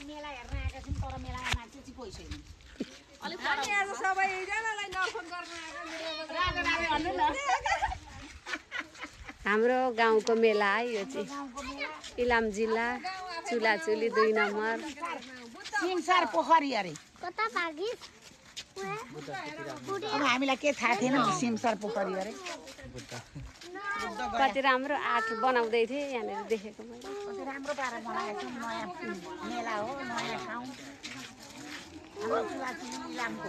मेला हेर्न आएका छौँ तर मेलामा मान्छे चाहिँ कोही छैन हाम्रो गाउँको मेला है यो चाहिँ इलाम जिल्ला चुलाचुली 2 नम्बर सिमसार पोखरी अरे कता भागिस अब हामीलाई के थाहा थिएन सिमसार पोखरी अरे कति राम्रो आर्ट बनाउँदै थिए यहाँनिर देखेको मैले कति राम्रो पारेर बनाएको छौँ नयाँ मेला हो नयाँ ठाउँ हाम्रो चुलाचुली इलामको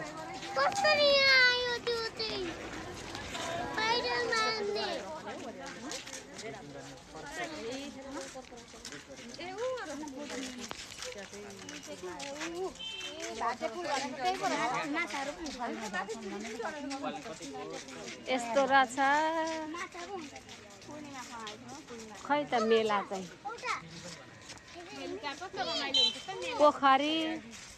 कसरी आयो त्यो चाहिँ पैदल मार्ने यस्तो रहेछ खै त मेला चाहिँ पोखरी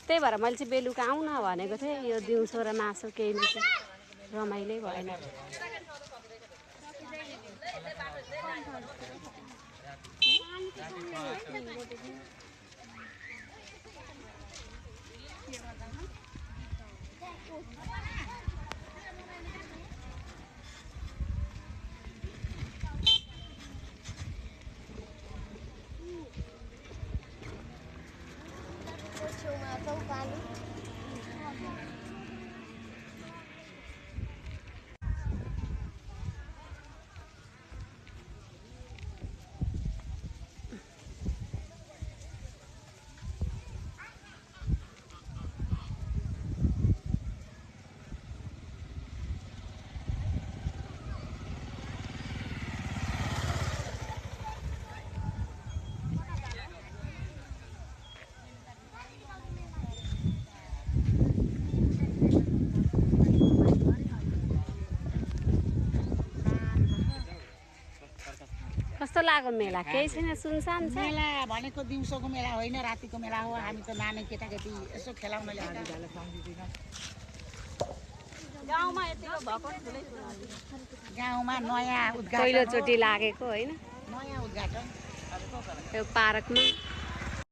त्यही भएर मैले चाहिँ बेलुका आउन भनेको थिएँ यो दिउँसो र मासु केही नै रमाइलै भएन कस्तो लाग्यो मेला केही छैन सुनसान छ मेला भनेको दिउँसोको मेला होइन रातिको मेला हो हामी त नानी केटाकेटी यसो खेलाउन ल्याएर गाउँमा नयाँ उद्घाटन पहिलोचोटि लागेको होइन नयाँ उद्घाटन यो पार्कमा